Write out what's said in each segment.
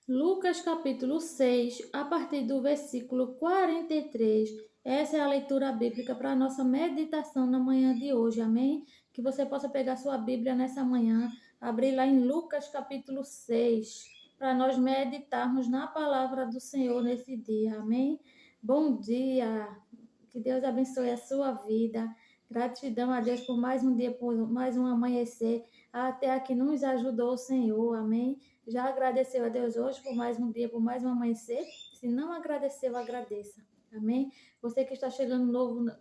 Lucas capítulo 6, a partir do versículo 43. Essa é a leitura bíblica para a nossa meditação na manhã de hoje, amém? Que você possa pegar sua Bíblia nessa manhã, abrir lá em Lucas capítulo 6, para nós meditarmos na palavra do Senhor nesse dia, amém? Bom dia, que Deus abençoe a sua vida. Gratidão a Deus por mais um dia, por mais um amanhecer. Até aqui nos ajudou o Senhor, amém? Já agradeceu a Deus hoje por mais um dia, por mais um amanhecer? Se não agradeceu, agradeça. Amém? Você que está chegando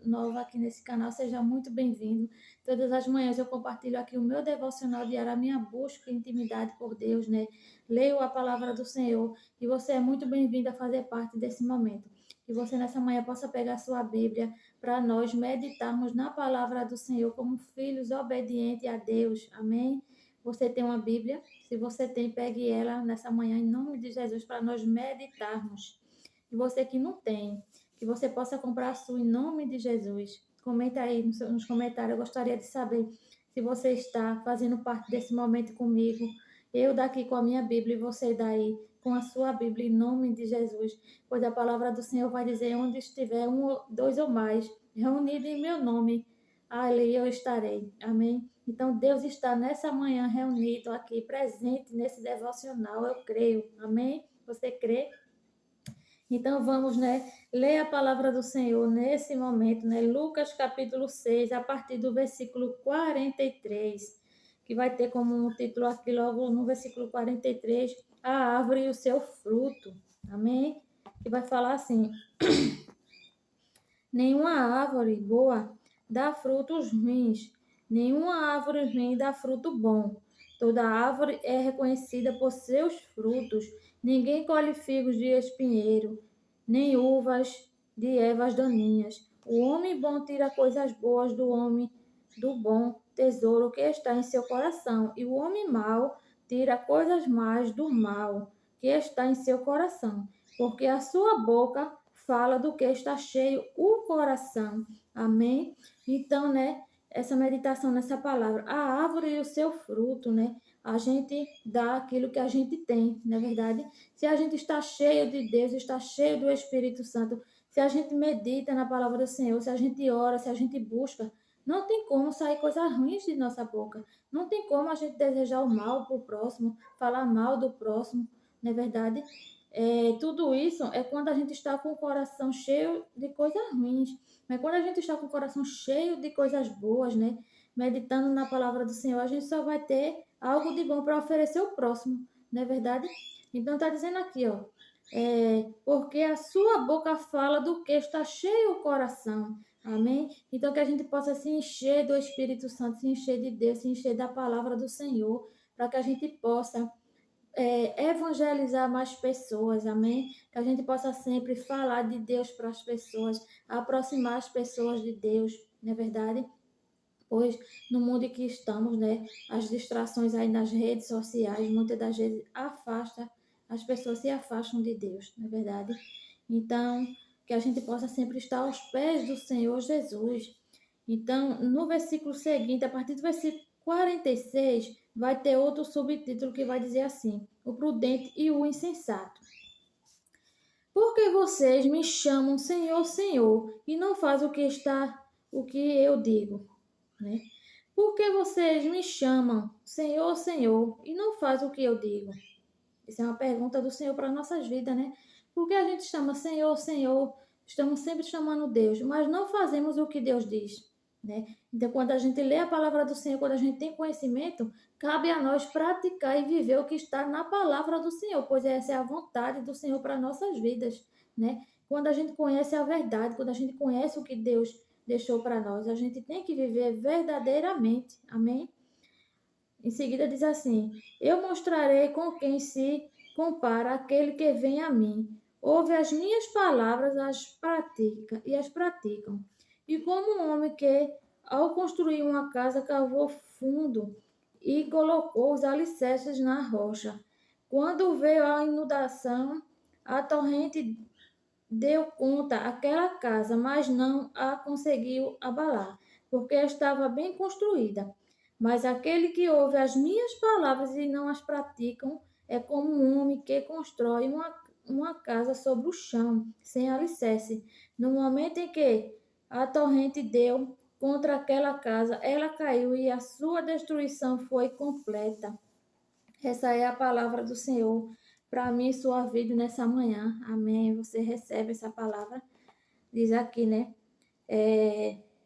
novo aqui nesse canal, seja muito bem-vindo. Todas as manhãs eu compartilho aqui o meu devocional diário, a minha busca e intimidade por Deus, né? Leio a palavra do Senhor e você é muito bem-vindo a fazer parte desse momento. Que você nessa manhã possa pegar a sua Bíblia para nós meditarmos na palavra do Senhor como filhos obedientes a Deus. Amém? Você tem uma Bíblia? Se você tem, pegue ela nessa manhã em nome de Jesus para nós meditarmos. E você que não tem, que você possa comprar a sua em nome de Jesus. Comenta aí nos comentários, eu gostaria de saber se você está fazendo parte desse momento comigo. Eu daqui com a minha Bíblia e você daí com a sua Bíblia em nome de Jesus. Pois a palavra do Senhor vai dizer: onde estiver um, dois ou mais reunidos em meu nome, ali eu estarei. Amém? Então, Deus está nessa manhã reunido aqui, presente nesse devocional, eu creio. Amém? Você crê? Então, vamos, né, ler a palavra do Senhor nesse momento, né? Lucas capítulo 6, a partir do versículo 43, que vai ter como um título aqui, logo no versículo 43, a árvore e o seu fruto. Amém? Que vai falar assim: nenhuma árvore boa dá frutos ruins, nenhuma árvore ruim dá fruto bom. Toda árvore é reconhecida por seus frutos. Ninguém colhe figos de espinheiro, nem uvas de ervas daninhas. O homem bom tira coisas boas do homem do bom tesouro que está em seu coração, e o homem mau tira coisas más do mal que está em seu coração, porque a sua boca fala do que está cheio o coração. Amém? Então, né, essa meditação nessa palavra, a árvore e o seu fruto, né? A gente dá aquilo que a gente tem, não é verdade? Se a gente está cheio de Deus, está cheio do Espírito Santo, se a gente medita na palavra do Senhor, se a gente ora, se a gente busca, não tem como sair coisas ruins de nossa boca. Não tem como a gente desejar o mal para o próximo, falar mal do próximo, não é verdade? Tudo isso é quando a gente está com o coração cheio de coisas ruins. Mas quando a gente está com o coração cheio de coisas boas, né? Meditando na palavra do Senhor, a gente só vai ter algo de bom para oferecer ao próximo, não é verdade? Então está dizendo aqui, ó, porque a sua boca fala do que está cheio o coração. Amém? Então que a gente possa se encher do Espírito Santo, se encher de Deus, se encher da palavra do Senhor, para que a gente possa evangelizar mais pessoas, amém? Que a gente possa sempre falar de Deus para as pessoas, aproximar as pessoas de Deus, não é verdade? Pois no mundo em que estamos, né, as distrações aí nas redes sociais, muitas das vezes as pessoas se afastam de Deus, não é verdade? Então, que a gente possa sempre estar aos pés do Senhor Jesus. Então, no versículo seguinte, a partir do versículo 46, vai ter outro subtítulo que vai dizer assim: o prudente e o insensato. Porque vocês me chamam Senhor, Senhor, e não fazem o que eu digo, né? Porque vocês me chamam Senhor, Senhor, e não fazem o que eu digo. Essa é uma pergunta do Senhor para nossas vidas, né? Porque a gente chama Senhor, Senhor, estamos sempre chamando Deus, mas não fazemos o que Deus diz, né? Então, quando a gente lê a palavra do Senhor, quando a gente tem conhecimento, cabe a nós praticar e viver o que está na palavra do Senhor, pois essa é a vontade do Senhor para nossas vidas, né? Quando a gente conhece a verdade, quando a gente conhece o que Deus deixou para nós, a gente tem que viver verdadeiramente, amém? Em seguida diz assim: eu mostrarei com quem se compara aquele que vem a mim. Ouve as minhas palavras, as praticam. E como um homem que, ao construir uma casa, cavou fundo e colocou os alicerces na rocha. Quando veio a inundação, a torrente deu conta aquela casa, mas não a conseguiu abalar, porque estava bem construída. Mas aquele que ouve as minhas palavras e não as praticam é como um homem que constrói uma casa sobre o chão, sem alicerce. No momento em que a torrente deu contra aquela casa, ela caiu e a sua destruição foi completa. Essa é a palavra do Senhor para mim e sua vida nessa manhã. Amém. Você recebe essa palavra, diz aqui, né?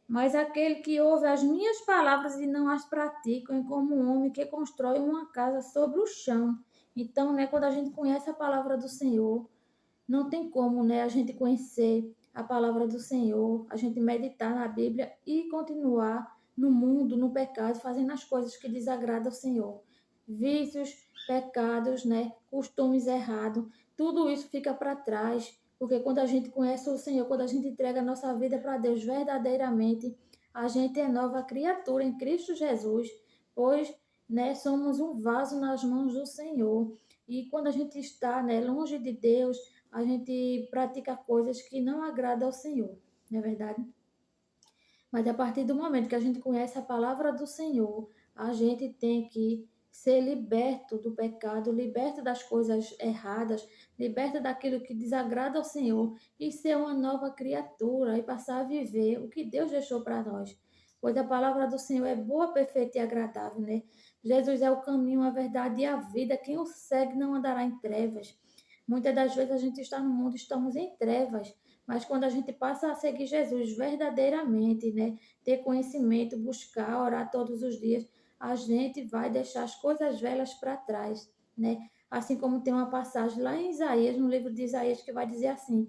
Mas aquele que ouve as minhas palavras e não as pratica é como um homem que constrói uma casa sobre o chão. Então, né, quando a gente conhece a palavra do Senhor, não tem como, né, a gente conhecer a palavra do Senhor, a gente meditar na Bíblia e continuar no mundo, no pecado, fazendo as coisas que desagradam ao Senhor. Vícios, pecados, né, costumes errados, tudo isso fica para trás, porque quando a gente conhece o Senhor, quando a gente entrega a nossa vida para Deus verdadeiramente, a gente é nova criatura em Cristo Jesus, pois, né, somos um vaso nas mãos do Senhor. E quando a gente está, né, longe de Deus, a gente pratica coisas que não agradam ao Senhor, não é verdade? Mas a partir do momento que a gente conhece a palavra do Senhor, a gente tem que ser liberto do pecado, liberto das coisas erradas, liberto daquilo que desagrada ao Senhor e ser uma nova criatura e passar a viver o que Deus deixou para nós. Pois a palavra do Senhor é boa, perfeita e agradável, né? Jesus é o caminho, a verdade e a vida. Quem o segue não andará em trevas. Muitas das vezes a gente está no mundo, estamos em trevas, mas quando a gente passa a seguir Jesus verdadeiramente, né, ter conhecimento, buscar, orar todos os dias, a gente vai deixar as coisas velhas para trás, né? Assim como tem uma passagem lá em Isaías, no livro de Isaías, que vai dizer assim: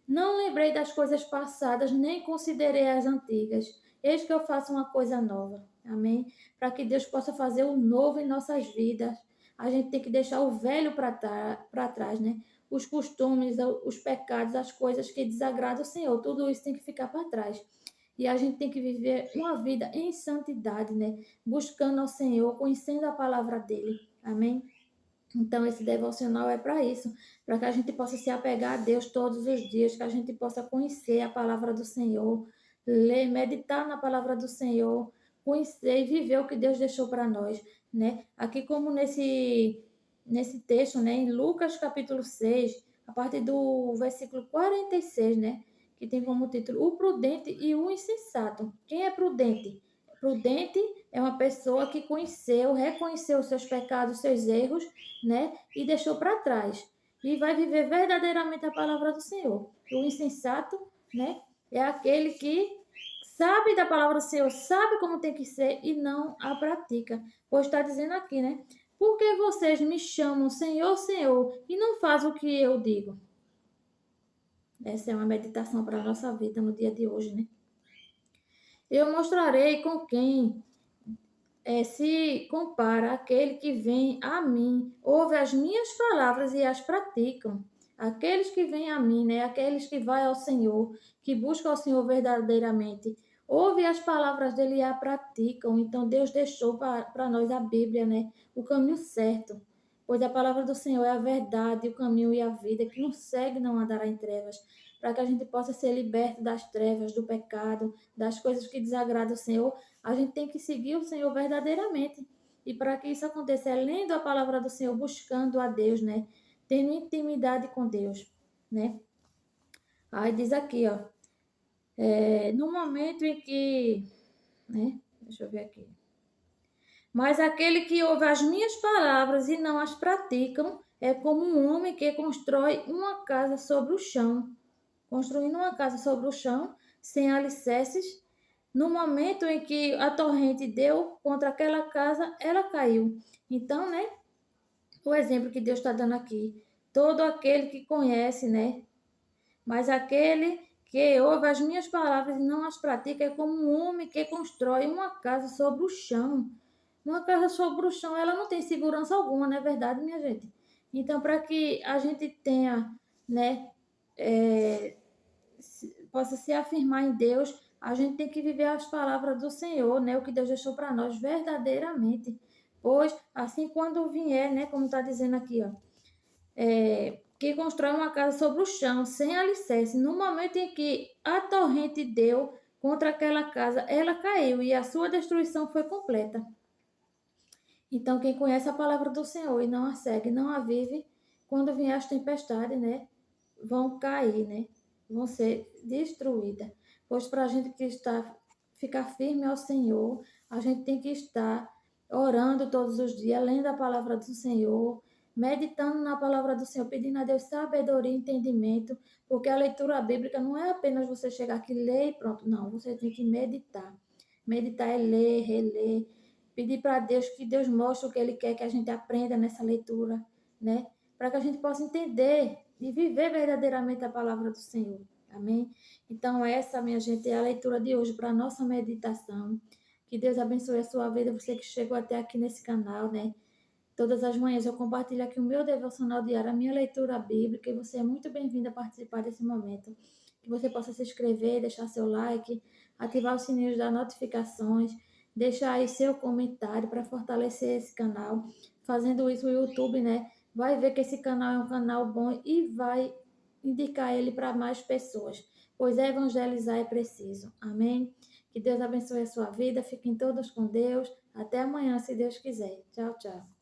Não lembrei das coisas passadas, nem considerei as antigas. Eis que eu faço uma coisa nova. Amém? Para que Deus possa fazer o novo em nossas vidas, a gente tem que deixar o velho para trás, né? Os costumes, os pecados, as coisas que desagradam o Senhor, tudo isso tem que ficar para trás. E a gente tem que viver uma vida em santidade, né? Buscando ao Senhor, conhecendo a palavra dele. Amém? Então, esse devocional é para isso, para que a gente possa se apegar a Deus todos os dias, que a gente possa conhecer a palavra do Senhor, ler, meditar na palavra do Senhor, conhecer e viver o que Deus deixou para nós, né? Aqui como nesse texto, né, em Lucas capítulo 6, a partir do versículo 46, né, que tem como título O prudente e o insensato. Quem é prudente? Prudente é uma pessoa que conheceu, reconheceu os seus pecados, os seus erros, né? E deixou para trás. E vai viver verdadeiramente a palavra do Senhor. O insensato, né? É aquele que sabe da palavra do Senhor, sabe como tem que ser e não a pratica. Pois está dizendo aqui, né? Por que vocês me chamam Senhor, Senhor e não fazem o que eu digo? Essa é uma meditação para a nossa vida no dia de hoje, né? Eu mostrarei com quem se compara aquele que vem a mim, ouve as minhas palavras e as praticam. Aqueles que vêm a mim, né? Aqueles que vão ao Senhor, que buscam ao Senhor verdadeiramente, ouve as palavras dele e a praticam. Então Deus deixou para nós a Bíblia, né? O caminho certo. Pois a palavra do Senhor é a verdade, o caminho e a vida, que nos segue não andará em trevas, para que a gente possa ser liberto das trevas, do pecado, das coisas que desagradam o Senhor. A gente tem que seguir o Senhor verdadeiramente. E para que isso aconteça, é lendo a palavra do Senhor, buscando a Deus, né? Tendo intimidade com Deus, né? Aí diz aqui, ó, no momento em que, né? Deixa eu ver aqui. Mas aquele que ouve as minhas palavras e não as praticam é como um homem que constrói uma casa sobre o chão. Construindo uma casa sobre o chão, sem alicerces. No momento em que a torrente deu contra aquela casa, ela caiu. Então, né? O exemplo que Deus está dando aqui. Todo aquele que conhece, né? Mas aquele que ouve as minhas palavras e não as pratica é como um homem que constrói uma casa sobre o chão. Uma casa sobre o chão, ela não tem segurança alguma, não é verdade, minha gente? Então, para que a gente tenha, né? Possa se afirmar em Deus, a gente tem que viver as palavras do Senhor, né? O que Deus deixou para nós verdadeiramente. Pois, assim quando vier, né? Como está dizendo aqui, ó. Que constrói uma casa sobre o chão, sem alicerce. No momento em que a torrente deu contra aquela casa, ela caiu e a sua destruição foi completa. Então, quem conhece a palavra do Senhor e não a segue, não a vive, quando vier as tempestades, né, vão cair, né, vão ser destruídas. Pois para a gente ficar firme ao Senhor, a gente tem que estar orando todos os dias, lendo a palavra do Senhor, meditando na palavra do Senhor, pedindo a Deus sabedoria e entendimento, porque a leitura bíblica não é apenas você chegar aqui, ler e pronto. Não, você tem que meditar. Meditar é ler, reler, pedir para Deus que Deus mostre o que Ele quer que a gente aprenda nessa leitura, né? Para que a gente possa entender e viver verdadeiramente a palavra do Senhor. Amém? Então, essa, minha gente, é a leitura de hoje para a nossa meditação. Que Deus abençoe a sua vida, você que chegou até aqui nesse canal, né? Todas as manhãs eu compartilho aqui o meu devocional diário, a minha leitura bíblica, e você é muito bem-vindo a participar desse momento. Que você possa se inscrever, deixar seu like, ativar os sininhos das notificações, deixar aí seu comentário para fortalecer esse canal. Fazendo isso, o YouTube, né, vai ver que esse canal é um canal bom e vai indicar ele para mais pessoas, pois evangelizar é preciso. Amém? Que Deus abençoe a sua vida, fiquem todos com Deus. Até amanhã, se Deus quiser. Tchau, tchau.